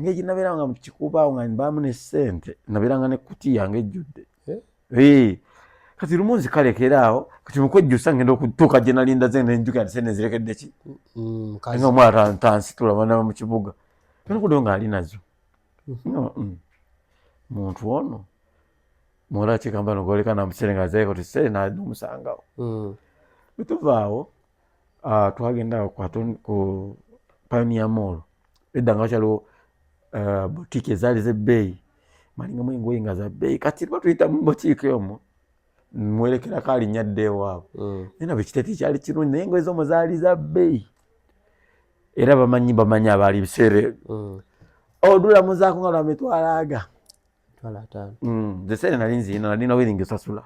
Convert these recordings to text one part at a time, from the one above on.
Ngeji naberanga mu kikuba nga mbamu ne sente naberanga ne kuti yange ejjudde. Kati lumunzi kalekeraawo kati mukwejjusa ngenda okutuuka gye nalinda ze nenjuka sente zirekedde ki nga omwana tansitula bana mu kibuga nakudo nga ali nazo. Muntu ono mola kigamba nogoleka na muserenga zaeko tisere na umusangawo. Bituvaawo twagenda ku Pioneer Mall edda nga kyalo boutique zaali z'ebbeeyi malinga mu engoye nga za bbeeyi kati batuyita mu boutique omwo mwelekera kali nyadde ewaabwe nina bwekiteeti kyali kirungi naye engoye z'omwo zaali za bbeeyi era bamanyi abaali biseere odula muzaako nga lwa mitwalo aga zeseere nali nziina nalina wiringi osasula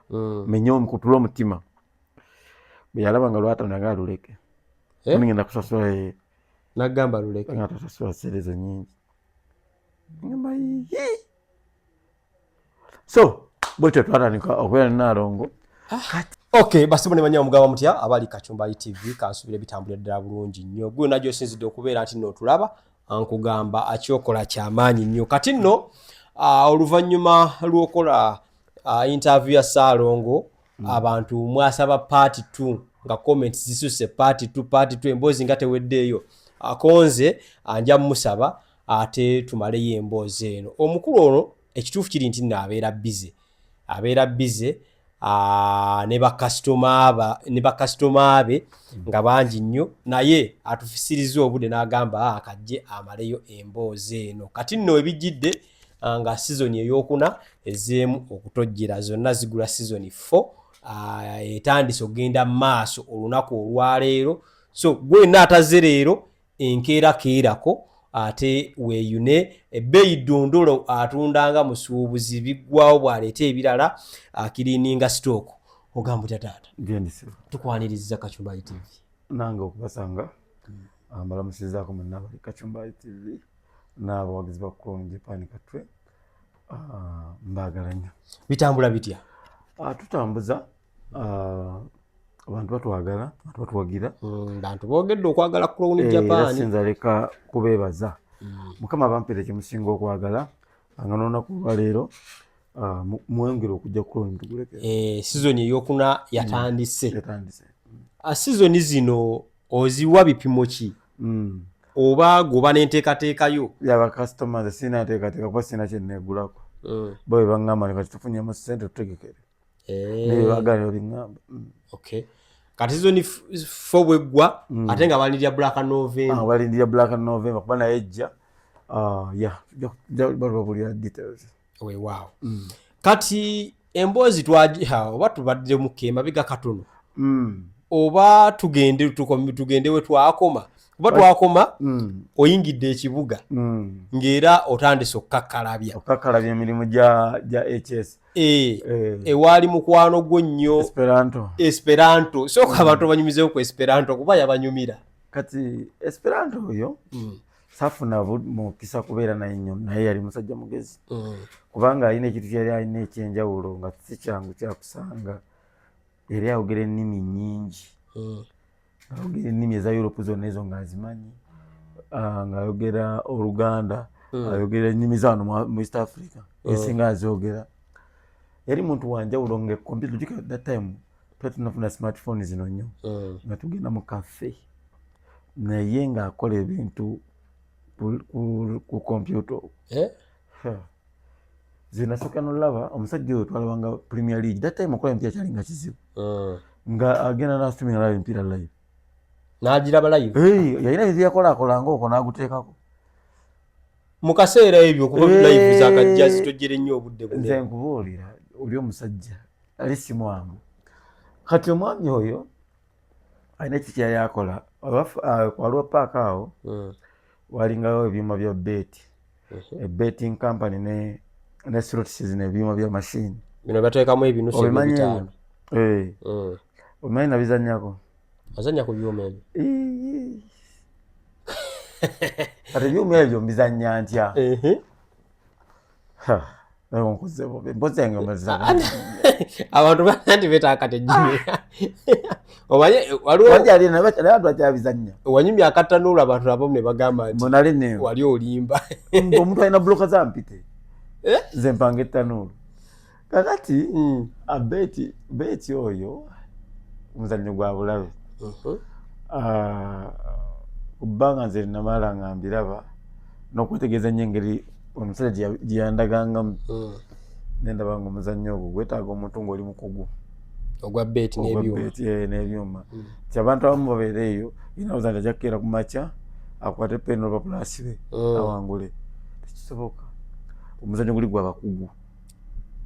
menye omukutula omutima bwe yalaba nga lwatano nga luleke ngenda kusasula nagamba luleke nga tosasula serezo nyingi ngamba so bwetyo twatandika okubeera ne Nalongo. Okay, basi bone banya omugaba mutya abali Kachumba TV kansubire bitambulira ddala bulungi nnyo gwe najjo sinzidde okubeera nti nno tulaba ankugamba akyokola kyamaanyi nnyo kati nno oluvannyuma lw'okola interview ya Ssalongo abantu mwasaba part 2 nga comments zisuse part 2 emboozi nga teweddeeyo akonze anja musaba ate tumaleyo emboozi eno omukulu ono ekituufu kiri nti abeera busy ne bakasitoma be nga bangi nnyo naye atufisiriza obudde n'agamba akajje amaleyo emboozi eno kati nno ebijjidde nga season ey'okuna ezeemu okutojjera zonna zigula season 4 etandise okugenda maaso olunaku olwaleero so gwenna atazze leero enkeera keerako ate weeyune ebbeeyi ddundolo atundanga musuubuzi biggwawo bw'aleeta ebirala akiriininga stock ogamba otya taata tukwaniriza Kachumba TV nange okubasanga mbalamusizaako mwenna abali Kachumba TV n'abawagizi ba Chrome Japan Katwe mbaagala nnyo. Bitambula bitya? Tutambuza abantu batwagala abantu batuwagira bantu boogedde okwagala Chrome Japan sinza leka kubeebaza mukama bampere ekimusinga okwagala nga n'olunaku lwaleero mwongere okujja Chrome tuguleke season ey'okuna yatandise season zino oziwa bipimo ki oba goba n'enteekateekayo yaba customers sina nteekateeka kuba sina kye neegulako bo bwe baŋŋamba kati tufunyemu ssente tutegekere naye baagala babiŋŋamba. Okay, kati season 4 bweggwa ate nga balindirira Black November balindirira Black November kuba naye ejja balibabulira details. Wow. Kati emboozi oba tubadde mukeema biga katono oba tugende we twakoma oba twakoma oyingidde ekibuga ng'era otandise okukakkalabya emirimu gya HS ewaali mukwano gwo nnyo Esperanto sooka abantu banyumizeewo ku Esperanto kuba yabanyumira kati Esperanto oyo safuna mukisa kubeera naye nnyo naye yali musajja mugezi kubanga alina ekintu kyali alina ekyenjawulo nga si kyangu kyakusanga yali ayogera ennimi nnyingi ayogera ennimi eza Europe zonna ezo ng'azimanyi ng'ayogera Oluganda ayogera ennimi zano mu East Africa esinga azogera yali muntu wanjawulo nga computer jika that time tunafuna smartphone zino nnyo nga tugenda mu cafe naye ng'akola ebintu ku computer zinasooka nolaba omusajja oyo twalabanga Premier League that time okola emipiira kyalinga kizibu nga agenda n'asituminga live emipiira live n'agiraba live yalina byeyakolakolanga okwo n'aguteekako mu kaseera ebyo kuba live zakajja zitojjere nnyo obudde bune nze nkubuulira oli omusajja ali simwamu kati omwami oyo alina ki kyali akola waliwo paaka awo walingawo ebyuma bya betting company ne slots zino ebyuma bya machine bino bateekamu ebinusu ebitaano omanyi nabizannyako azannya ku byuma ebyo kati ebyuma ebyo mbizannya ntya abantu banti beetaaka tejjimira Obaye waliwo wajali na abantu akyabizannya. Wanyumya akatanula abantu nabo ne bagamba nti Monali ne wali olimba. Omuntu alina bloka za mpite. Nze mpanga ettanuulu. Kakati beti oyo omuzannyo gwa bulabe. Kubbanga nze namala nga mbiraba n'okwetegeeza nnyo engeri omusajja gye yandagangamu. Nendaba nga omuzannyo ogwo gwetaaga omuntu ng'oli mukugu. Ogwa beti n'ebyuma. Ti abantu abamu babeera eyo yina ozanja ajja kukeera ku makya akwate pen n'olupapula asibe awangule. Tekisoboka. Omuzannyo guli gwa bakugu.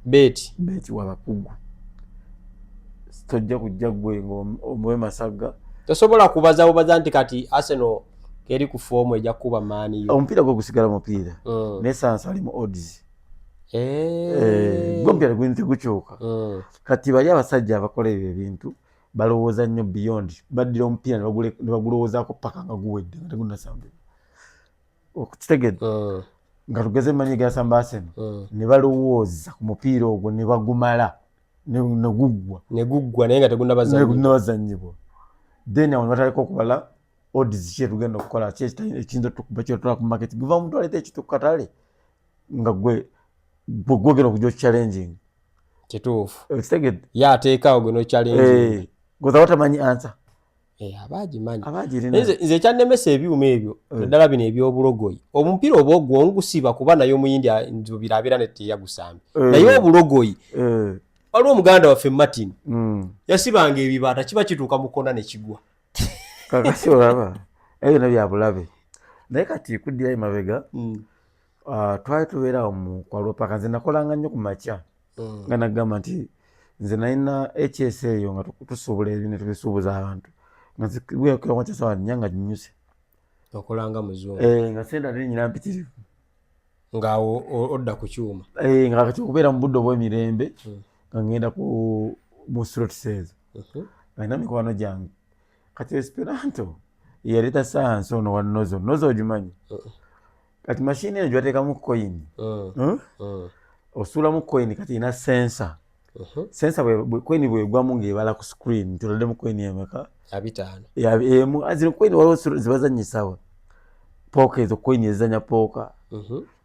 Beti wa bakugu. Tojja kujja gwe ng'omuwe Masaga. Tosobola kubaza nti kati Arsenal keri ku fomu ejja kuba maani yo. Omupiira gwo gusigala mupiira. N'essansa ali mu odds. Gwompira gwini tegukyuka. Kati bali abasajja abakola ebyo ebintu balowooza nnyo beyond. Baddira omupiira ne bagulowoozaako paka nga guwedde nga tegunnasambibwa. Okukitegedde. Nga tugeze manyi gasamba Arsenal ne balowooza ku mupiira ogwo ne bagumala ne guggwa naye nga tegunnabazannyibwa. Then awo ne batandika okubala odds ki tugenda okukola ki ekiyinza okutukuba kyotwala ku market guva omuntu aleeta ekintu ku katale nga gwogera okujja challenging. Kituufu. Ekitegedde. Ateekaawo gwe no challenging. Goza watamanyi ansa. Abaagimanyi. Abaagirina. Nze ekyannemesa ebyuma ebyo naddala bino eby'obulogoyi. Omupiira oba ogwo ngusiba kuba naye omuyindi birabeera ne teyagusambi. Naye obulogoyi waliwo omuganda waffe Martin yasibanga ebibaata kiba kituuka mu kona ne kigwa. Kakasi olaba ebyo nabyo byabulabe. Naye kati kuddirayo mabega twali tubeerawo mu kwalopaka nze nakolanga nnyo ku makya nga nagamba nti nze nalina HS eyo nga tusuubula ebyo ne tubisuubuza abantu nga nzikiramu kyasawa nnyanga ginyuse okolanga muzungu nga senda nnyina mpitirivu ng'awo odda ku kyuma nga kati okubeera mu budde obw'emirembe nga ngenda mu slot sales nga nina mikwano gyange kati Esperanto yaleeta science ono wa nozo ogimanyi kati mashini eyo gyateekamu coin osuulamu coin kati ina sensa sensa coin bwegwamu ng'ebala ku screen tuladdemu coin emeka 5 zino coin waliwo zibazanyisawa pooka ezo coin ezizanya pooka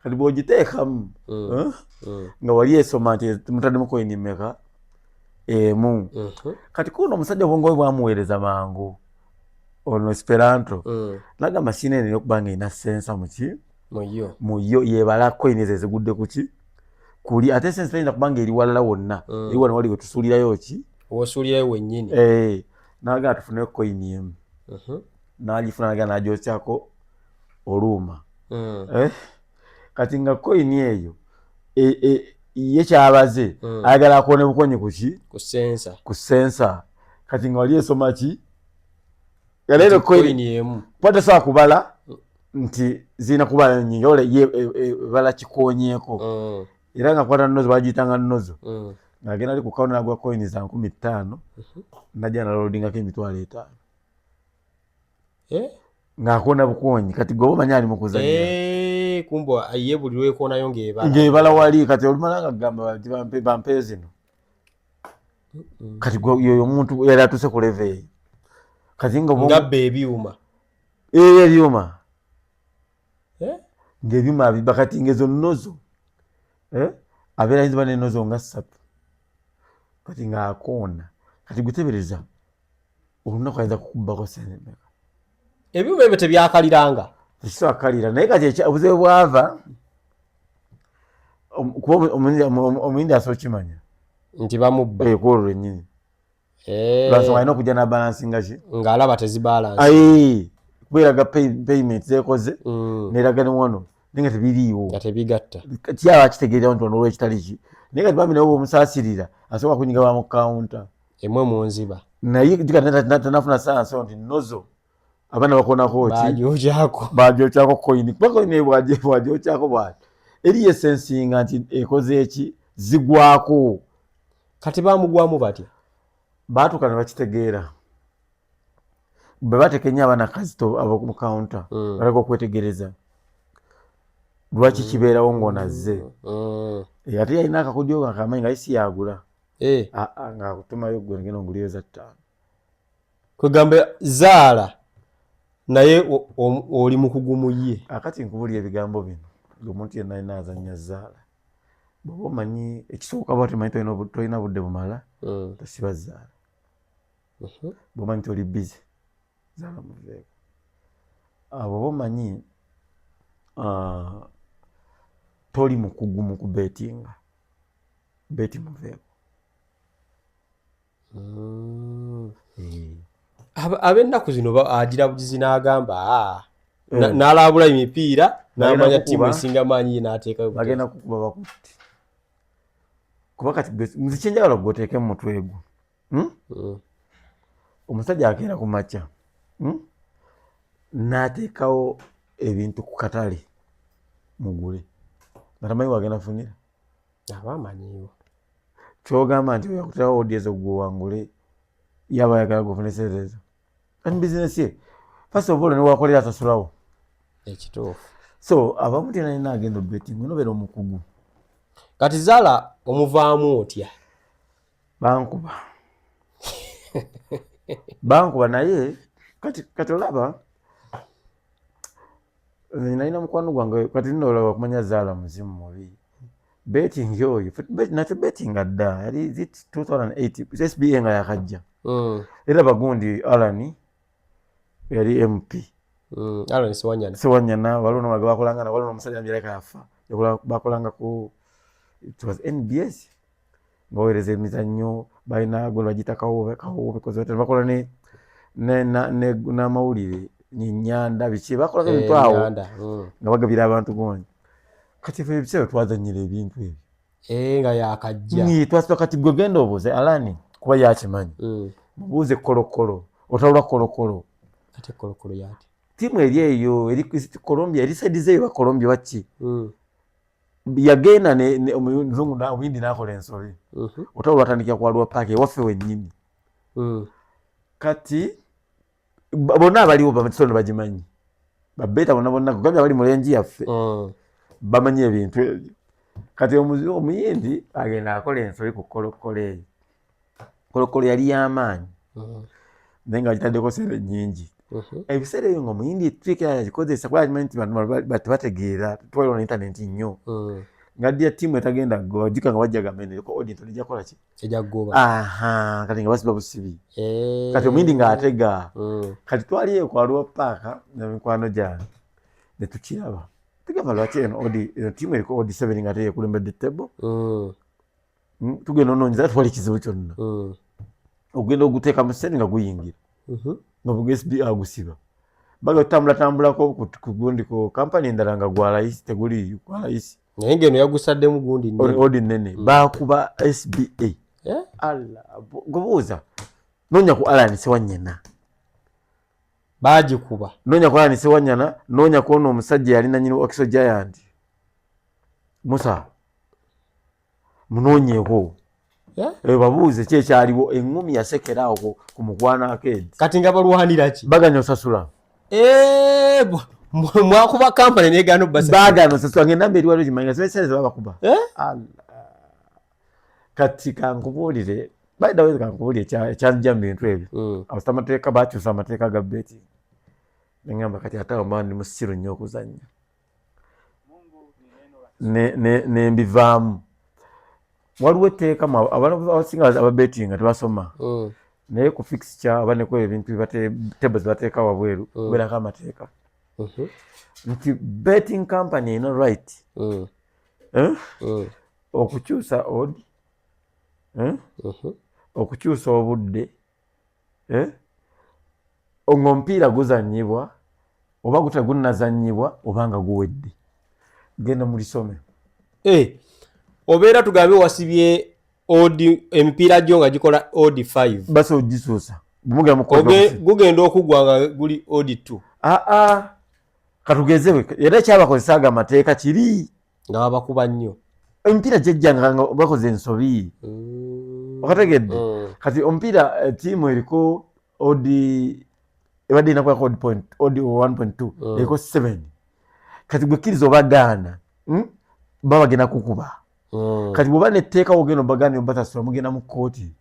kati bw'ogiteekamu nga wali esoma nti mutaddemu coin emeka emu kati kuno omusajja obwongo bwe bwamuweereza mangu ono Esperanto laga mashini eno okuba nga ina sensa muyo yebala coin ezo ezigudde kuki kuli ate sensa ina kubanga eri walala wonna eri wano wali wetusuulirayo ki wosuulirayo wennyini naga tufune coin emu n'agifuna naga n'agyokyako oluuma kati nga coin eyo ye kyabaze ayagala akoone bukonyi kuki ku sensa kati nga wali esoma ki yaleero coin emu potasobola kubala nti zirina kubala nnyingi ola ebala kikonyeeko era nga kwata nozo bagiyitanga nozo ng'agenda ali ku kawunta nagwa coin za 15,000 najja naloadingako 5,000 ng'akoona bukonyi kati gwe omanyi ali mu kuzannya kumbe ye buli lwekonayo ng'ebala wali kati olumala nga gamba bampe zino kati yoyo omuntu yali atuse ku leve eyo kati ngabba ebyuma ebyuma ng'ebyuma abiba kati ng'ezo nozo abeera ayinza ba n'enozo nga 3 kati ng'akoona kati gutebereza olunaku ayinza kukubbako sente mmeka ebyuma ebyo tebyakaliranga tekisobola kukalira naye kati obuzibu bwava kuba omuyindi asobola kimanya nti bamubba kwolwo lwennyini lwansonga alina okujja n'abalansinga ki ng'alaba tezibalansi kubeeraga payment zeekoze n'eraga ne wano naye nga tebiriiwo nga tebigatta kyaba akitegeerawo nti ono olw'ekitali ki naye kati bambi nawe bw'omusaasirira asobola kunyiga ba mu kawunta emwe mu nziba naye tanafuna sanso nti nozo abaana bakonako ki bagyokyako coin kuba coin bwagyokyako bwati eriyo esensinga nti ekoze eki zigwako kati bamugwamu batya baatuuka ne bakitegeera bwe batekenya abaana kazito ab'omu kawunta baleka okwetegereza lwaki kibeerawo ng'onazze ate yalina akakodyo akamanyi nga isi yagula ng'akutumayo gwe ngeno nguliyo za 5 kwegamba zaala naye oli mukugu mu ye. Akati nkubulya ebigambo bino ng'omuntu yenna alina azannya zaala bw'oba omanyi ekisooka bwati manyi tolina budde bumala tosiba zaala. Bw'omanyi nti oli bize zaala muveeko. Bw'oba omanyi toli mukugu mu kubeetinga beeti muveeko. Ab'ennaku zino agira bugizi n'agamba n'alaabula emipiira n'amanya ttiimu esinga maanyi ye n'ateeka bagenda kukuba bakutte. Kuba kati nze kyenjagala gw'oteeke mu mutwe gwo, omusajja akeera ku makya n'ateekawo ebintu ku katale mugule nga tamanyi wagenda funira. Abamanyiiwo kyogamba nti yakuterawo odiyezo gwewangule yaba ayagala gufune sente ezo ani bizinesi ye first of all newakolera asasulawo ekituufu. So abamu tena nina agenda obeting nobeera omukugu. Kati zaala omuvaamu otya? bankuba naye kati olaba nalina mukwano gwange kati nolaba kumanya zaala muzimu mubi betting yoyo nakyo betting adda yali 2008 SBA nga yakajja era bagundi Alan yali MP Alan Sewanyana waliwo bakolanga waliwo omusajja Amerika yafa bakolanga ku it was NBS ngaweereza emizannyo balina gwe bagita kawo because bakola n'amawulire nnyanda biki bakolanga ebintu awo nga bagabira abantu gonyi. Kati ffe ebiseera twazannyira ebintu ebyo nga yakajja twasooka kati gwe genda obuuze Alani kuba yakimanyi mubuuze kolokolo otawulwa kolokolo. Ate kolokolo yati tiimu eri eyo eri Colombia eri saidi zeyo ba Colombia waki yagenda omuzungu omuyindi n'akola ensobi otawulwa atandikira kwaliwa paaka ewaffe wennyini. Kati bonna abaliwo bamusono bagimanyi babeeta bonna kugambya bali mu lengi yaffe bamanyi ebintu ebyo. Kati omuyindi agenda akola ensobi ku kolokolo eyo. Kolokolo yali y'amaanyi naye nga agitaddeko sente nnyingi. Ebiseera ebyo ng'omuyindi tuteekera yagikozesa kuba agimanyi nti bantu tebategeera twaliwo na intaneti nnyo ng'addira ttiimu etagenda gojika nga bajja gamene ko audience ejja kola ki ejja ggoba kati nga basiba busibi kati omuyindi ng'atega kati twali eyo kwaliwo paaka nemikwano gyange ne tukiraba tugamba lwaki eno ttiimu eriko odi 7 nga teyekulembedde tebo tugenda onoonyeza twali kizibu kyonna ogenda oguteeka mu sente nga guyingira nga SBA agusiba baga otambulatambulako ku gundi ku kampani endala nga gwa layisi teguli gwa layisi naye ng'eno yagusaddemu gundi odi nene bakuba SBA gobuuza noonya ku Alan Sewanyana baagikuba noonya ku Alan Sewanyana noonya ku ono omusajja yali nannyini Okiso Giant Musa munoonyeeko babuuze ki ekyaliwo eŋŋumi yasekerawo ku mukwana akeedi kati nga balwanira ki baganya osasula mwakuba kampani negano bagana osasula ng'enamba eri waliwo gimanyi nga zibesente babakuba kati kankubuulire bayidawe kankubuulire ekyanjja mu bintu ebyo abasita amateeka bakyusa amateeka ga beti neŋŋamba kati ate awo mba ndi musiru nnyo okuzannya nembivaamu. Waliwo etteeka abasinga ababetinga tebasoma naye ku fixture aba ne ku ebintu table zibateeka wabweru kubeerako amateeka nti betting company erina right okukyusa odi okukyusa obudde ng'omupiira guzannyibwa oba gutegunnazannyibwa oba nga guwedde. Genda mulisome obeera tugambe wasibye odi emipiira gyo nga gikola odi 5 basa ogisuusa gugenda okugwa nga guli odi 2 katugezewe era ekyabakozesa aga amateeka kiri nga babakuba nnyo emipiira gyejjanga nga bakoze ensobi okategedde kati omupiira ttiimu eriko odi ebadde inakwako odi 1.2 eriko 7 kati gwekkiriza obagaana baba bagenda kukuba kati bwoba netteeka wogenda obagaana obatasula mugenda mu kkooti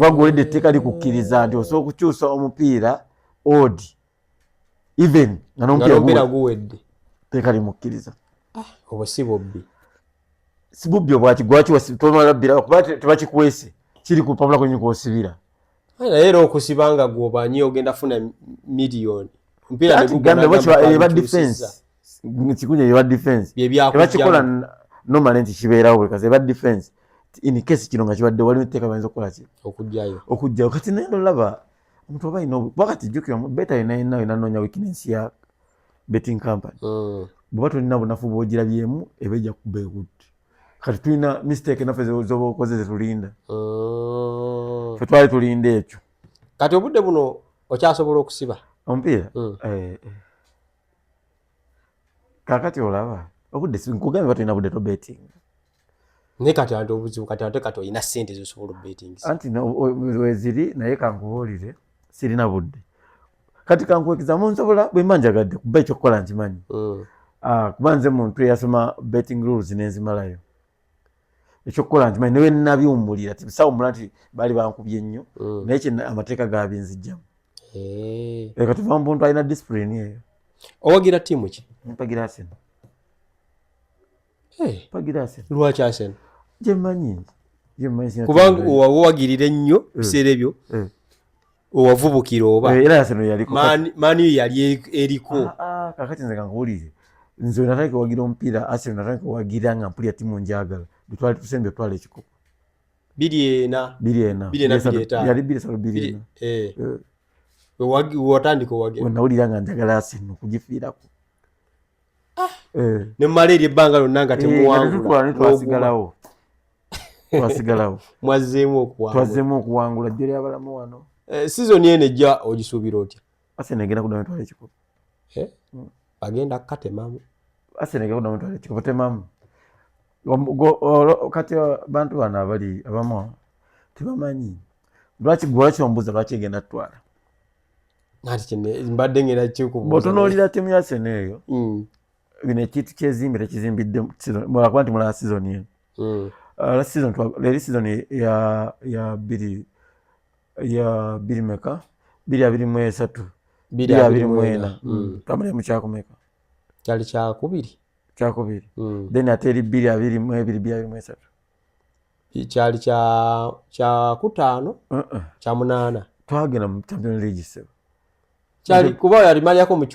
Bagolede etteeka likukkiriza nti osobola okukyusa omupiira odd even nga n'omupiira guwedde etteeka limukkiriza. obwo si bubbi. Si bubbi obwakigwaki tomala bbira kuba tebakikwese kiri ku lupapula kwenyi kwosibira. Naye era okusiba nga gwobanyi ogenda funa miliyoni. Eba defense kikunja eba defense ebakikola normally nti kibeerawo buli kazi eba defense in case kino nga kibadde waliwo etteeka bayinza okukola ki okujjayo kati naye nolaba omuntu oba alina wakati jjukira beta yina inanoonya weakness ya betting company bw'oba tolina bunafu bw'ogirabyemu eba ejja kuba ekutte. Kati tulina mistake naffe zoba okoze zetulinda fe twali tulinda ekyo. Kati obudde buno okyasobola okusiba omupiira kakati olaba obudde nkugambye batulina budde to betting naye kati ate obuzibu kati olina ssente zosobola betting anti weziri naye kankubuulire sirina budde kati kankuwekizamu nsobola bwe mba njagadde kuba ekyokukola nkimanyi kuba nze muntu eyasoma betting rules nenzimalayo ekyokukola nkimanyi newe nabyumbulira tisawumula nti baali bankubye nnyo naye kye amateeka gabinzijjamu kati va muntu alina discipline eyo. Owagira ttiimu ki? Mpagira Arsenal. Mpagira Arsenal. Lwaki Arsenal? Gyemanyi kubanga owagirira ennyo biseera ebyo owavubukira oba era Arsenal yaliko mani yali eriko kakati nze kankuwulire nze natandika owagira omupiira Arsenal natandika owagira nga mpulira ttiimu njagala dutwale tusembe twala ekikopo 2-4 yali 2-3 watandika owagira nawulira nga njagala Arsenal okugifiirako ne malaria ebbanga lyonna nga temuwangula twasigalawo mwazzeemu okuwangula jjo lyabalamu wano. Season eno ejja ogisuubira otya? Arsenal egenda kuddamu etwala ekikopo agenda kukatemamu. Arsenal egenda kuddamu etwala ekikopo temamu kati bantu bano abali abamu tebamanyi lwaki ombuuza lwaki egenda tutwala mbadde ngenda kikubuuza bw'otunuulira ttiimu ya Arsenal eyo bino ekintu kyezimbe tekizimbiddde mulakuba nti mulala season eno eri season ya bbiri meka 2023 2024 twamala mukyakumeka kyali kyakubiri then ate eri 2022 kyali kyakutaano kyamunaana twagenda mu Champions League sebo kyali kuba yalimaliyako mu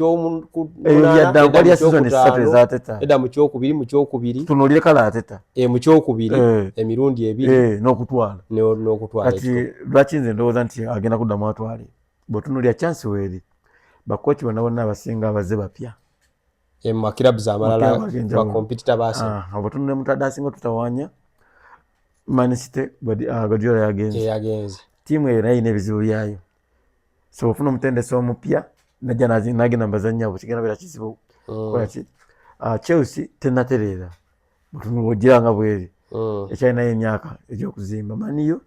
kyokubiri tunuulire kala ateta mu kyokubiri emirundi ebiri n'okutwala kati lwaki nze ndowooza nti agenda kuddamu atwale bw'otunuulira chance weeri bakochi bonna bonna abasinga abaze bapya makirabuzi amalala bakompitita baase bw'otunuulira mutadde asinga tutawanya Man City Guardiola yagenze ttiimu eyo naye erina ebizibu byayo so ofuna omutendesi omupya najja nagenda mbazannya bwe kigenda beera kizibu kolaki Chelsea tenatereera bw'ogiranga bweri ekyalinayo emyaka egy'okuzimba maniyo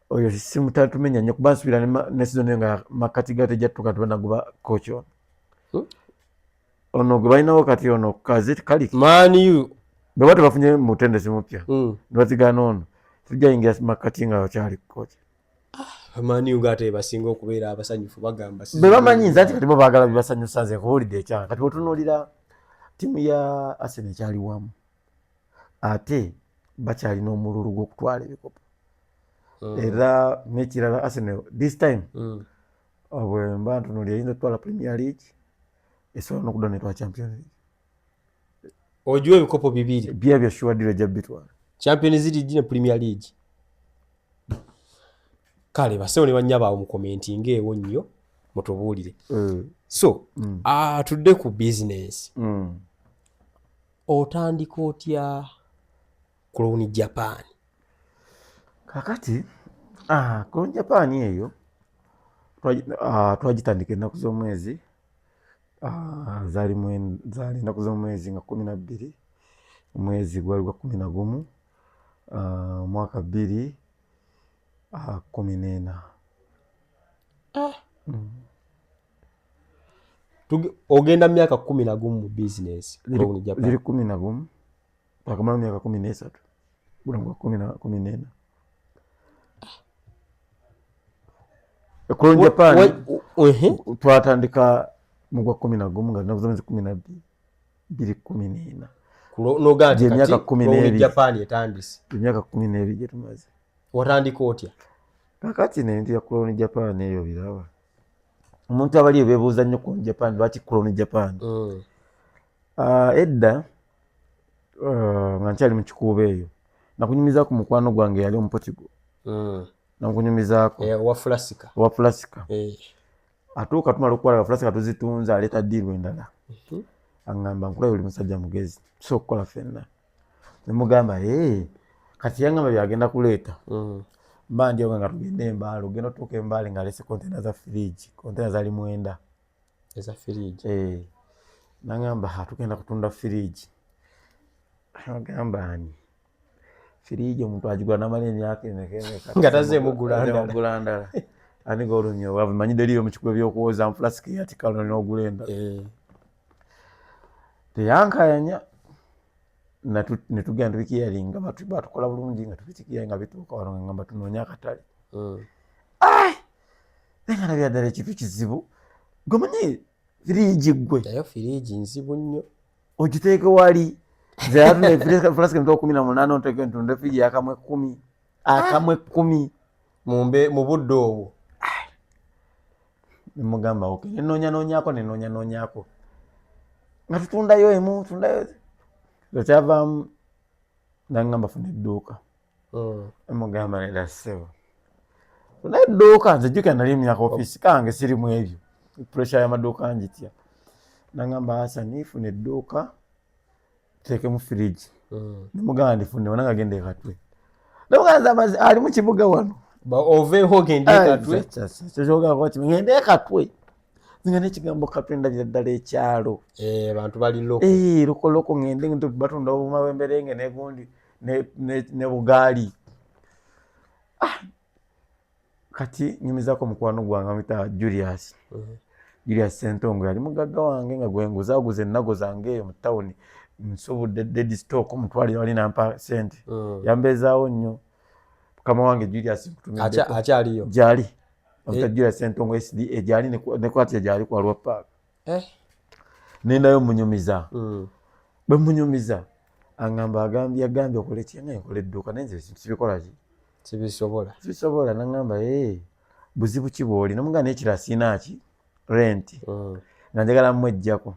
oyo simutumenya nnyo kuba nsubira ne season eyo nga makati ga tejjatuuka tebanaguba coach ono gwe balinawo kati ono kazi kaliki maniyo bwe bati bafunye mutendesi mupya ne bazigana ono tujja yingira makati nga wakyali coach maniyo ngate basinga okubeera abasanyufu bagamba be bamanyi nze ati kati bo baagala bibasanyusa nze nkuwulidde ekyanga kati bw'otunuulira ttiimu ya Arsenal ekyali wamu ate bakyalina omululu gw'okutwala ebikopo era n'ekirala Arsenal this time bwe mba ntunuulira eyinza okutwala Premier League esobola n'okudda netwala Champions League ogiwa ebikopo bibiri byabyo shuwadiro ejja bitwala Champions League ne Premier League. Kale basewo ne bannyabawo mu commenting ewo nnyo mutubuulire so tudde ku business otandika otya Crown Japan kakati Crown Japan eyo twagitandika ennaku z'omwezi zaali ennaku z'omwezi nga 12 omwezi gwali gwa 11 mwaka 2014 ogenda myaka 11 mu business Crown Japan ziri 11 twakamala myaka 13 bulamu bwa 14 Clone Japan twatandika mu gwa 11 nga nakuza mwezi 12 14 nogandi kati Clone Japan etandise emyaka 12 gye tumaze. Watandika otya? Kakati ne ya Clone Japan eyo biraba omuntu abali bebuuza nnyo Clone Japan lwaki Clone Japan. Edda nga nkyali mu kikuubo eyo nakunyumizaako mukwano gwange yali Omuportugal. Nakunyumizaako wa Flasika atuuka tumala okukwala Flasika tuzitunza aleeta ddiiru endala aŋŋamba nkulabe oli musajja mugezi tusobola okukola ffenna. Ne mugamba kati yaŋŋamba byagenda kuleeta mba ndyoga nga tugenda Embaale ogenda otuuka Embaale ng'alese kontena za fridge, kontena zaali 9 eza fridge. Naŋŋamba tugenda kutunda fridge. Agamba ani fridge omuntu agigula n'amala emyaka nga tazzeemugula ndala ani ng'olumya obwavu manyidde eriyo mu kikubo by'okuwoza Flasika eyatikalo n'ogula endala. Teyankayanya ne tugenda tubikiyalinga batukola bulungi nga tubitikiya nga bituuka wano nga ngamba tunoonya akatale. Naye nga ddala ekintu kizibu gomanye fridge gwe nayo fridge nzibu nnyo ogiteeke wali Flasika mito 18 onteke ntunde fridge akamwe 10 mu budde obwo. Nemugamba okay nenoonyanoonyako nga tutundayo emu tundayo tekyavaamu. Naŋŋamba funa edduuka. Nemugamba nedda ssebo funa edduuka nze jjukira nali myaka ofiisi kange sirimu ebyo pressure y'amaduuka njitya. Naŋŋamba asa nifuna edduuka tuteekemu fridge. Nemugamba ndifune wona nga genda Katwe. Nemugamba ali mu kibuga wano oveeho gende Katwe kyokyogerako kati ngende Katwe nga n'ekigambo Katwe ndabira ddala ekyalo abantu bali lokoloko ngende batunda obuma bw'emberenge n'egundi ne bugaali. Kati nyumizaako mukwano gwange amuyita Julius Sentongo yali mugagga wange nga gwe nguzaaguza ennago zange eyo mu tawuni nsobodde dead stock omutwaliro wali nampa sente yambeezaawo nnyo mukama wange Julius akyaliyo gyali amuyita Julius Sentongo SDA gyali ne kwatya gyali kwa Lwa Park. Nendayo munyumiza bwe munyumiza agambye okole ki nga nkola edduuka naye nze sibikola ki sibisobola. Naŋŋamba buzibu ki bw'oli namugamba n'ekira siina ki renti nga njagala mmweggyako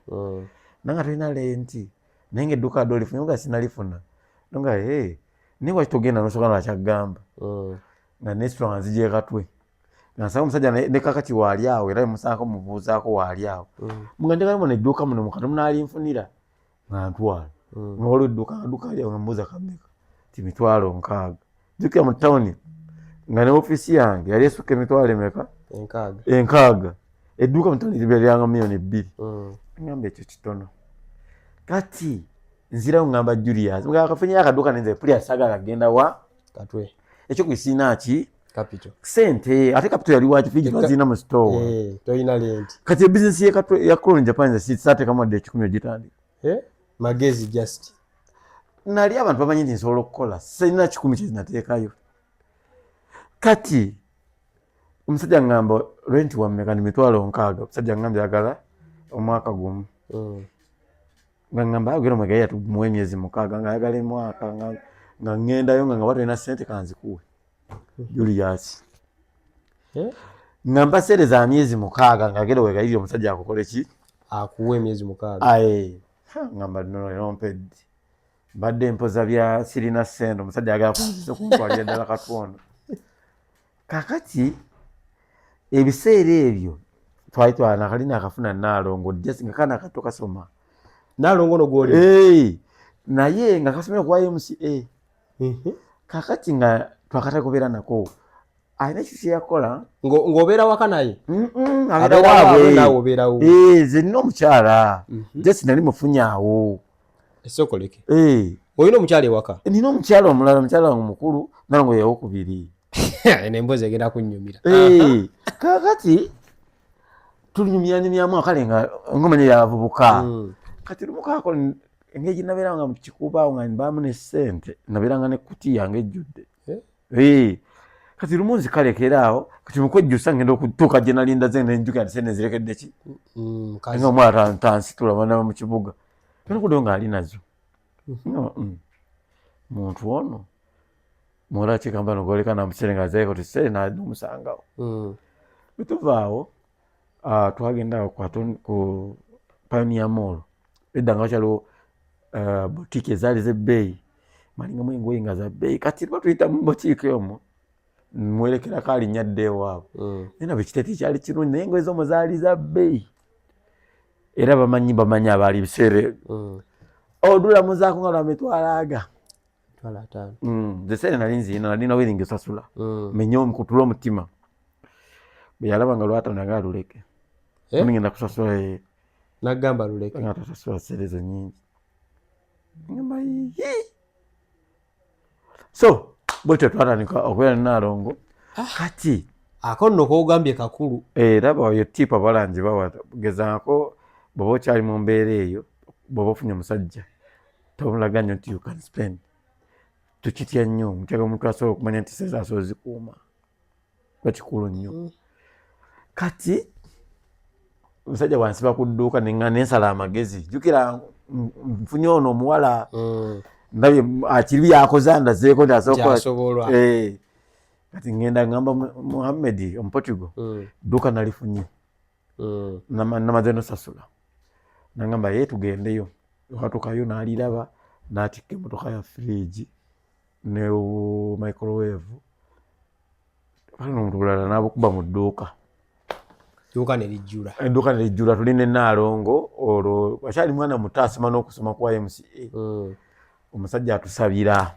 nanga tolina renti naye ng'edduuka dde olifunye nga sinalifuna nga naye waki togenda n'osooka lwakyagamba nga nesitula nga nzigye Katwe nga nsanga omusajja ne kakati waali awo era musaako mubuuzaako waali awo nga njagala muno edduuka muno mukati munalinfunira nga ntwala nga waliwo edduuka ali awo nga mbuuza kameka ti 6,000 jjukira mu tawuni nga ne ofiisi yange yali esukka emitwalo emeka 6. Edduuka mu tawuni libeeranga $2,000,000. Ngamba ekyo kitono. Kati nzirawo ngamba Julius nga akafunye akaduuka nenze puli saga kagenda wa Katwe ekyo kwisina ki capital sente ate capital yali waki fiji bazina mu store toyina lenti. Kati business ye Katwe ya Clone Japan sate kama de 10 ogitandi magezi just nali abantu bamanyi nti nsobola okukola sina 10 kyezinateekayo. Kati omusajja ngamba rent wa mmeka ni $6,000 omusajja ngamba yagala omwaka gumu ngamba agero mwegaya tumuwe emyezi 6 nga yagala mwaka nga ngendayo nga watolina sente kanzikuwe Julius ngamba sere za myezi 6 nga agero wegayiri omusajja akukole ki akuwe emyezi 6 ngamba nompedi badde mpoza bya sirina sente omusajja agala kunzisa kuntwalira ddala Katwondo. Kakati ebiseera ebyo twali nakalina akafuna Nalongo just nga kana kato kasoma Nalongo no goli naye nga kasomera kwa MCA kakati nga twakata kubeera nako ayina kiki yakola ng'obeera waka naye abeera waabwe nawe obeerawo ze nina omukyala just nali mufunyaawo esokoleke olina omukyala ewaka nina omukyala omulala omukyala wange mukulu Nalongo yewokubiri n'emboozi egenda kunnyumira kakati tulinyumyanyumyamu akale nga ngomanya yavubuka kati lumukaako engeri nabeera nga mukikuuba awo nga mbaamu ne ssente nabeeranga ne kuti yange ejjudde kati lumunzi kalekeraawo kati mukwejjusa ngenda okutuuka gye nalinda ze nenjuka nti sente zirekedde ki nga omwala tansitula bana mu kibuga nokuddeyo ng'ali nazo muntu ono muwala kigamba nogoleka namusere nga azaeko tisere namusangawo bwe tuvaawo twagenda ku Pioneer Mall edda nga wakyaliwo boutique ezaali z'ebbeeyi malingamu engoye nga za bbeeyi kati tuba tuyita mu boutique omwo mwerekerako alinnya dda ewaabwe naye nabwe ekiteeti kyali kirungi naye engoye z'omwo zaali za bbeeyi era bamanyi abaali biseera odulamuzaako nga lwamitwalaaga zeseere nali nziina nalina weringi osasula menye omukutula omutima bwe yalaba nga lwatano nga aluleke ngenda kusasula nagamba luleke nga tasasula serezo nyingi ngamba so bwetyo twatandika okubeera ne Nalongo kati ako nno kogambye kakulu era bayo tipa balangi bawa gezaako bw'oba okyali mu mbeera eyo bw'oba ofunye omusajja tomulaga nnyo nti you can spend tukitya nnyo mutyaga omuntu asobola okumanya nti sente asobola zikuuma bakikulu nnyo kati omusajja bwansiba ku dduuka nensala amagezi jjukira nfunye ono omuwala ndabye akiri byakoze ndazeeko nti asobola kati ngenda ngamba Muhammad Omuportugal dduuka nalifunye namaze nosasula nangamba ye tugendeyo watukayo n'aliraba n'atikka emmotoka ya fridge ne microwave omuntu bulala n'abukuba mu dduuka edduuka nelijjula tuli ne Nalongo olwo wakyali mwana muto asoma n'okusoma kwa MCA omusajja atusabira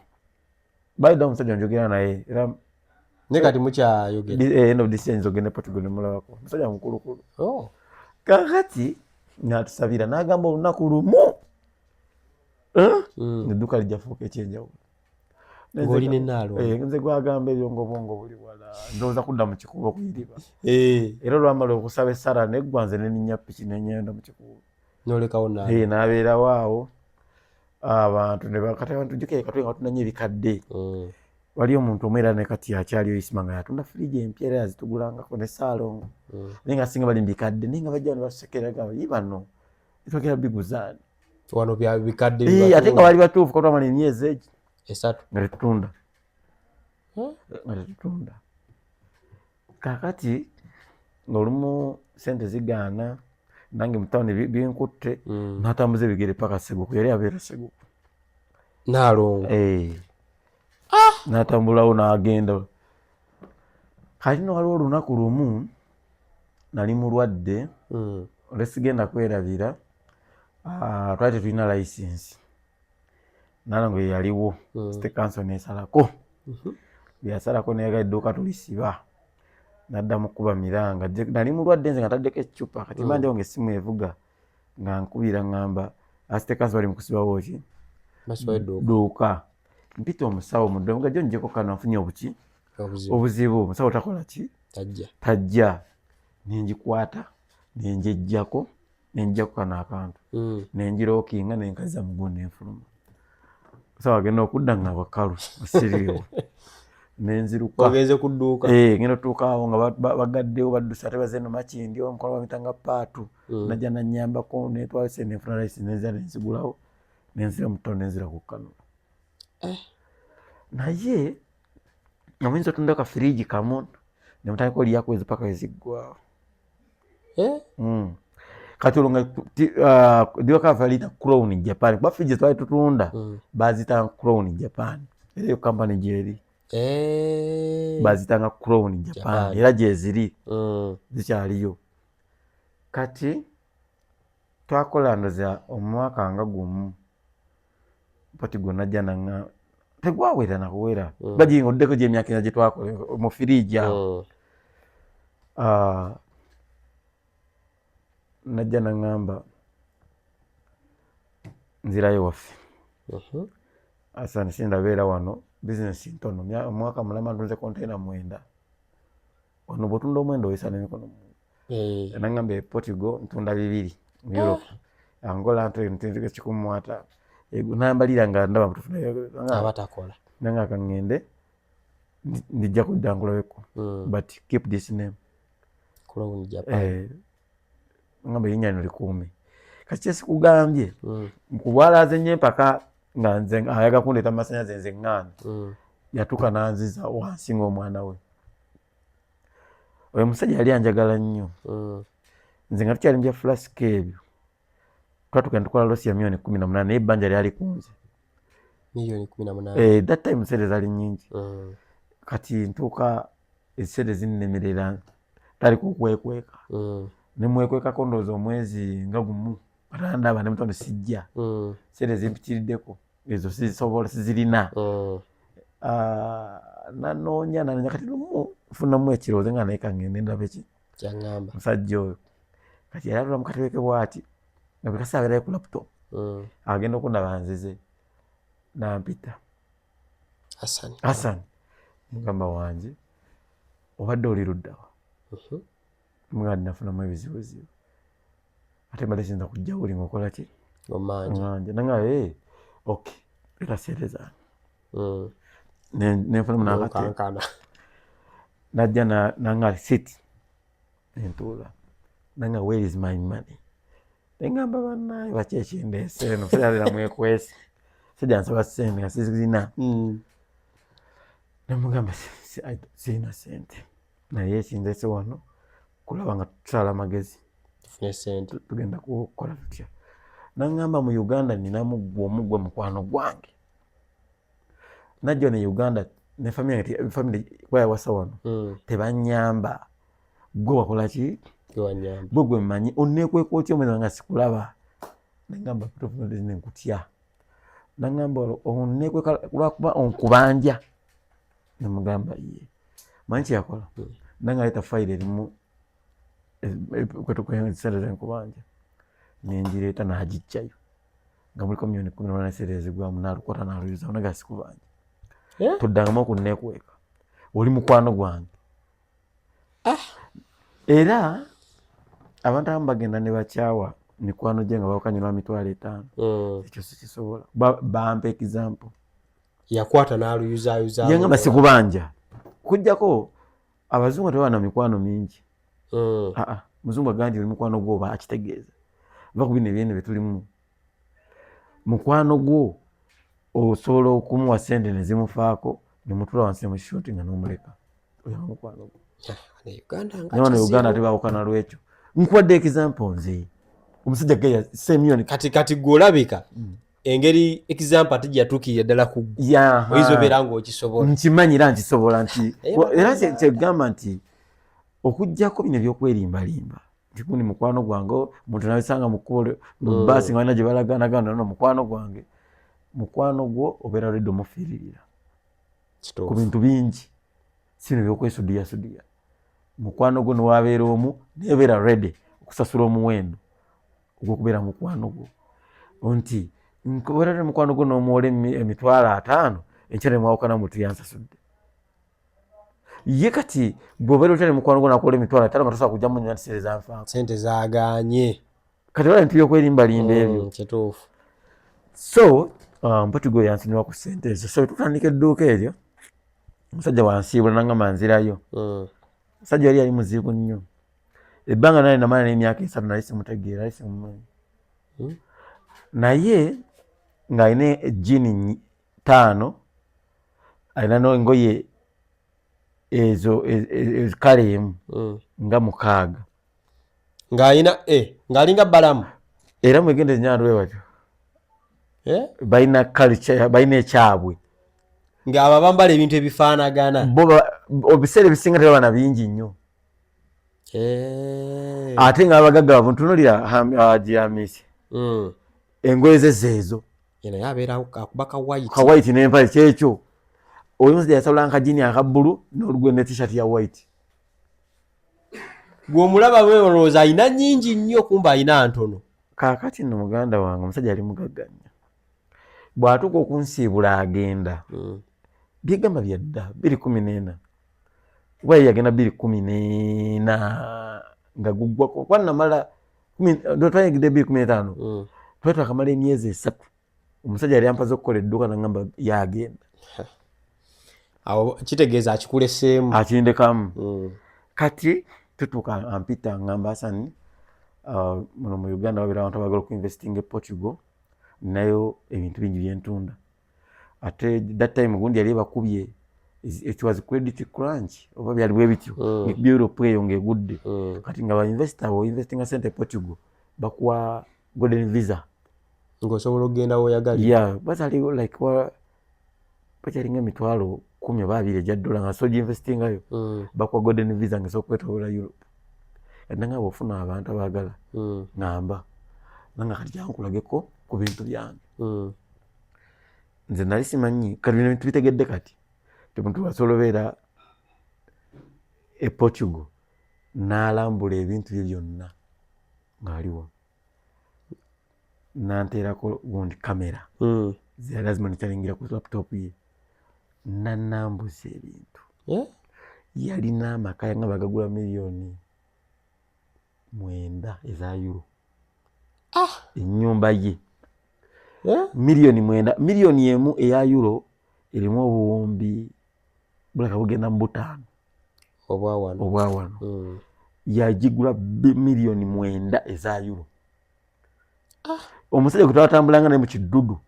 bayida omusajja njogera naye era ne kati mukyayogera end of this year nzogenda Portugal nemulabako omusajja mukulukulu kakati n'atusabira n'agamba olunaku lumu edduuka lijja fuuka ekyenjawulo ng'oli ne Nalongo nze gwagamba ebyongobwongo buli wala ndowooza kudda mu kikubo okuyiriba era olwamala okusaba essala neggwa nze neninnya piki nenyenda mu kikubo nolekawo n'abeerawo awo abantu kati abantu jjukire katwe nga tunanya ebikadde wali omuntu omu era ne kati akyaliyo isima nga yatunda firiji empya era yazitugulangako ne Saalongo naye nga singa bali mu bikadde naye nga bajja ne batusekeraga yi bano bitwogera biguzaani wano bya bikadde ate nga bali batuufu katwamala emyezi egi esatu nga tetutunda kakati ng'olumu sente zigaana nange mutawuni binkutte natambuza ebigere paka Seguku yali abeera Seguku Nalongo natambulawo n'agenda kati no waliwo olunaku lumu nali mulwadde olwesigenda kwerabira twali tetulina layisinsi Nalongo yaliwo State Council nesalako byasalako neyaga edduuka tulisiba naddamu kuba miranga nali mulwadde nze nga taddeko ekicupa kati mbanjewo ng'essimu evuga nga nkubira ngamba State Council bali mu kusibawo ki dduuka mpita omusawo mudde nga jjo njeko kano nfunye obuzibu omusawo takola ki tajja nenjikwata nenjejjako nenjjako kano akantu nenjirookinga nenkaza mugundi nenfuluma omusawo agenda okudda nga bakalu osiriiwo nenziruka ogenze ku dduuka ngenda otuuka awo nga bagaddewo baddusa ate bazeno makindi omukono bamitanga paatu najja nanyambako netwalise nenfuna layisi nenzira nenzigulawo nenzira mu ttawuni nenzira ku Kanula naye nga muyinza otunda ka firiji kamu nemutandika olyakwezi paka weziggwawo kati olwo nga diwakava lina Crown Japan kuba firiji twali tutunda bazitanga Crown Japan era eyo kampani gyeri bazitanga Crown Japan era gyeziri zikyaliyo kati twakola ndoza omwaka nga gumu pati gonajja nanga tegwawera nakuwera bajinga oddeko gyemyaka ina gyetwakola mu firiji awo najja nangamba nzirayo waffe asa nisindabeera wano bizinesi ntono omwaka mulama ntunze kontena 9 wano bwotunda omwenda oyisa n'emikono nangamba Portugal ntunda 2 mu Europe Angola ntundika 150 nambalira nga ndaba mutufuna abatakola nanga kangende ndijja kudda nkulabeko but keep this name Crown Japan ngamba erinnya lino likuume kati kyesikugambye nkubwalaze nnyo empaka nga nze ayaga kundeeta amasannyalaze nze ŋŋaana yatuuka n'anziza wansi ng'omwana we oyo musajja yali anjagala nnyo nze nga tukyali mu bya flasika ebyo twatuuka ne tukola losi ya milioni 18 naye ebbanja lyali kunze milioni 18 that time sente zaali nnyingi kati ntuuka esente zinnemerera taliko okwekweka ne mwekwekako ndowooza omwezi nga gumu atandaba ne mutono sijja sente zimpitiriddeko ezo sizisobola sizirina nanoonya kati nfunamu ekirowoozo nga naye kangende ndaba eki kyaŋŋamba musajja oyo kati yali atula mu katebe ke bw'ati nga bwe kasaabirayo ku laptop agenda okundaba nzize nampita Hassan mugamba wange obadde oli luddawa mugamba nafunamu ebizibuzibu ate mbadde kiyinza kujja buli ngaokola ki omanje nanga okay leta sente zange nenfunamu nakate najja nanga sit entuula nanga where is my money engamba bannaye baki ekindeese eno sayalira mwekwesi sajja nsaba sente nga sizirina nemugamba sirina sente naye ekindeese wano kulaba nga tutwala amagezi tugenda kukola tutya nangamba mu Uganda ninamu omugwe mukwano gwange najja ne Uganda ne family kweyawasa wano tebanyamba gwe wakola ki gwe mmanyi onneekweka otya omwezi nga sikulaba nangamba nenkutya nangamba onneekweka lwakuba onkubanja nemugamba ye manyi kyeyakola nanga leeta fayiro erimu sente zenkubanja nengireeta n'agijjayo nga muliko milioni 18 sente ezigwamu n'alukwata n'aluyuzamu naga sikubanja tuddangamu okunneekweka oli mukwano gwange era abantu abamu bagenda ne bakyawa mikwano gye nga bawakanyirwa $5,000 ekyo sikisobola bampa example yakwata n'aluyuzaayuza yangamba sikubanja kujjako abazungu tebabana mikwano mingi muzungu agamba nti oli mukwano gwo oba akitegeeza va ku bino ebyene byetulimu mukwano gwo osobola okumuwa sente ne zimufaako nemutula wansi nemushuti nga n'omuleka oyo mukwano gwo ne Uganda tebawukana lwekyo nkuwadde example nze omusajja geya semiliyoni kati gwolabika engeri example ate gyatuukirira ddala ku oyiza obeera ng'okisobola nkimanyira nkisobola nti era kyegamba nti okuggyako bino ebyokwerimbalimba nti gundi mukwano gwange omuntu nabisanga mu kkubo mu baasi nga balina gye balaganagana no mukwano gwange mukwano gwo obeera redde omufiiririra ku bintu bingi si bino ebyokwesudiya mukwano gwo newabeera omu nebeera redde okusasula omuwendo ogw'okubeera mukwano gwo nti nkubeera mukwano gwo n'omuwola $5,000 enkya nemwawukana mutu yansasudde ye kati bw'obeera otya ne mukwano gwo nakuwola $5,000 nga tosobola kujjamu nnyo nti sente zanfaako sente zaaganye kati wala bintu byokwerimbalimba ebyo kituufu so mpatigo yansonyiwa ku sente ezo so tutandika edduuka eryo omusajja wansiibula nangamba nzirayo omusajja yali yali muzibu nnyo ebbanga nali namala n'emyaka 3 nali simutegeera nali simumanyi naye ng'alina ejjiini 5 alina n'engoye ezo kale emu nga 6 ng'alina ng'alinga balamu era mwegende nnyandu we batyo balina culture balina ekyabwe ng'abo bambala ebintu ebifaanagana obiseera ebisinga tebabana bingi nnyo ate nga abagagga bavu ntunuulira Haji Hamisi engoye ze zeezo naye abeera akuba kawayiti n'empale kyekyo oyo musajja yasawula nkajini aka bbulu n'olugoye ne t-shirt ya white gw'omulaba bwe olowooza alina nnyingi nnyo kumba alina ntono kaakati nno muganda wange omusajja ali mugagga nnyo bw'atuuka okunsiibula agenda byegamba byadda 2014 kuba ye yagenda 2014 nga guggwako kuba namala twanyigidde 2015 twakamala emyezi 3 omusajja yali ampaza okukola edduuka nagamba yagenda awo kitegeeza akikuleseemu akindekamu kati tutuuka ampita ngamba Hassan muno mu Uganda wabeera abantu abagala okuinvestinga e Portugal nayo ebintu bingi byentunda ate that time gundi yali bakubye it was credit crunch oba byali bwe bityo Europe eyo ngegudde kati nga ba investor bo investinga sente Portugal bakuwa golden visa ng'osobola okugenda w'oyagala yeah basali like bachalinga emitwalo 10 oba 20 ejja dola nga soja investingayo bakuwa golden visa nga sokwetoola Europe nanga bwofuna abantu abagala ngamba nanga kati jankulageko ku bintu byange nze nali simanyi kati bino bintu bitegedde kati temuntu wasolobeera e Portugal n'alambula ebintu bye byonna ng'aliwo nanteerako gundi kamera zeyali azimonitaringira ku laptop ye nanambuza ebintu yalina amaka nga bagagula miliyoni 9 eza euro ennyumba ye miliyoni 9 miliyoni emu eya euro erimu obuwumbi bulaka bugenda mu 5 obwa wano yagigula miliyoni 9 eza euro omusajja gwe twatambulanga naye mu kidudu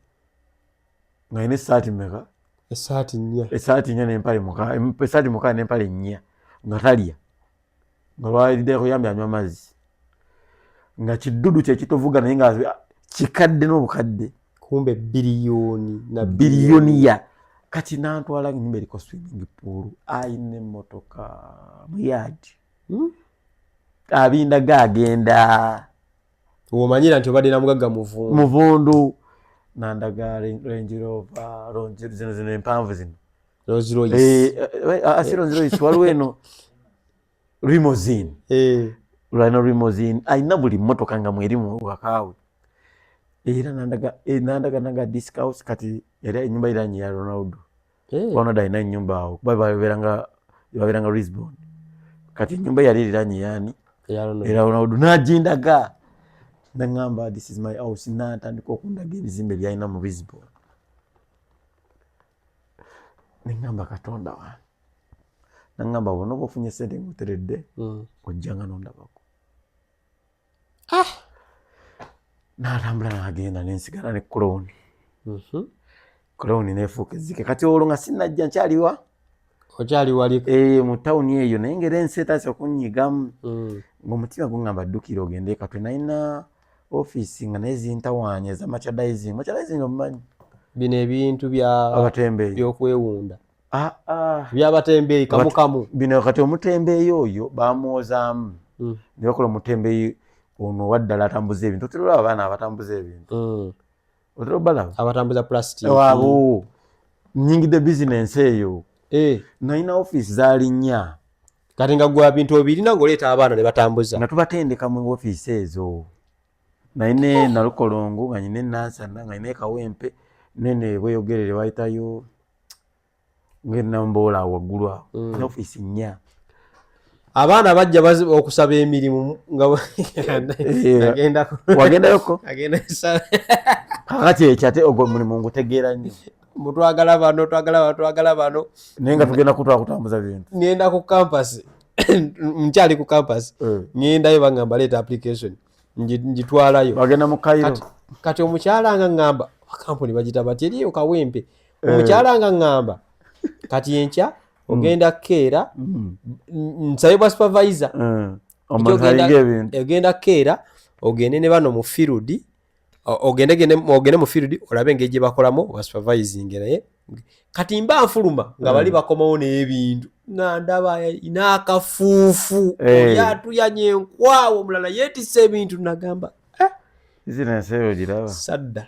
nga alina essaati meka essaati 4 n'empale muka essaati muka n'empale 4 nga talya nga lwalidde kuyambya anywa amazzi nga kidudu kye kitovuga naye nga kikadde n'obukadde kumbe biliyoni ya kati nantwala nnyumba eriko swimming pool ayina emmotoka mu yadi abinda gagenda womanyira nti obadde namugagga muvundu nandaga Range Rover zino empanvu zino Rolls Royce Rolls Royce waliwo eno limousine limousine ayina buli mmotoka nga mweri mu wakaawe era nandaga disc house kati era ennyumba iranyi ya Ronaldo Ronaldo ayina ennyumba awo kuba babeeranga Lisbon kati ennyumba yali iranyi yani era Ronaldo najindaga nangamba this is my house natandika okundaga ebizimbe byalina mu Lisbon nengamba Katonda wange nangamba bona ofunye sente nguteredde ojjanga nondabako natambula nagenda nensigala ne Crown Crown nefuuka ezzike kati olwo nga sinajja nkyaliwa okyali wali mu tawuni eyo naye ngera ensi etaasa okunyigamu ng'omutima gungamba addukira ogende katwe nalina office nga naye zintawaanya eza merchandising omumanyi bino ebintu abatembeeyi byokwewunda byabatembeeyi kamukamu bino kati omutembeeyi oyo bamwozaamu ne bakola omutembeeyi ono waddala atambuza ebintu otera olaba abaana abatambuza ebintu otera obalaba abatambuza plastic abo nnyingidde bizinensi eyo nalina office zaali 4 kati nga gwa bintu obirina ng'oleeta abaana ne batambuza nga tubatendeka mu office ezo nalina Nalukolongo nga nyina Nansana nga nyina Kawempe nene bweyogerere wayitayo ng'enamboola waggulu awo na office 4 abaana bajja okusaba emirimu nga wagendayoko kakati ekyate ogwo mulimu ngutegeera nnyo twagala bano naye nga tugenda kutambuza bintu ngenda ku campus nkyali ku campus ngendayo bagamba leeta application njitwalayo bagenda mu Cairo kati omukyala nga ngamba kampuni bagita bati eriyo Kawempe omukyala nga ngamba kati enkya ogenda keera nsabe bwa supervisor ogenda keera ogende ne bano mu field ogende mu field olabe engeri gye bakolamu bwa supervising naye kati mba nfuluma nga bali bakomawo n'ebintu nga ndaba inaakafuufu yatuyanye enkwawo omulala yeetisse ebintu nagamba bizinensi eyo giraba sadda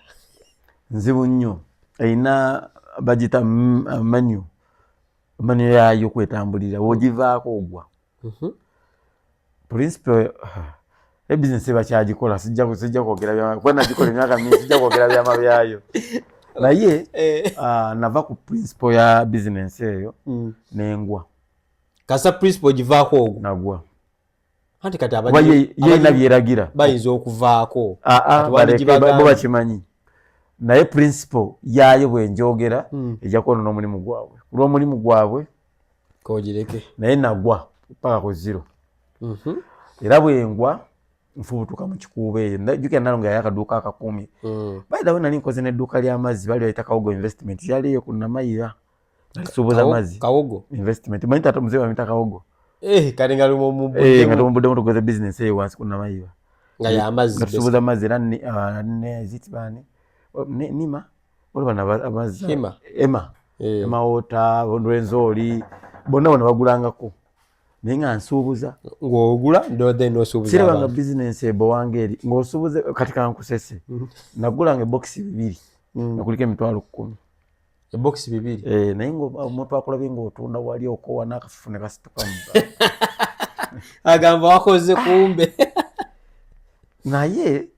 nzibu nnyo erina bagita manyu yayo kwetambulira wogivaako ogwa principal ebizinensi bakyagikola sijja kwogera byama kuba nagikola emyaka mingi sijja kwogera byama byayo naye nava ku principal ya bizinensi eyo nengwa kasa principal givaako ogwo nagwa anti kati yena byeragira bayinza okuvaako bo bakimanyi naye principle yayo bwenjogera ejja kwonona omulimu gwabwe ku lw'omulimu gwabwe kogireke naye nagwa paka ku zero era bwengwa nfubutuka mu kikuubo eyo jukira nalo nga yakaduuka akakuumi bayidawe nali nkoze n'edduuka ly'amazzi bali bayita Kawogo investment yali eyo ku Namayira nalisuubuza amazzi Kawogo investment manyi taata muzee wamita Kawogo kale nga lumu nga tumubuddemu tukoze business eyo wansi ku Namayira nga y'amazzi ngatusuubuza amazzi era ne zitibani nima olaba amazzi ema wota Lwenzoli bonna bagulangako naye nga nsuubuza ng'ogula ndodde n'osuubuza sirabanga bizinensi ebowange eri ng'osuubuze kati kankusese nagulanga ebokisi 2 nga kuliko emitwalo 10 ebokisi 2 naye ng'omuntu akulabye ng'otunda wali okowa n'akafufu ne kasituka agamba wakoze kumbe naye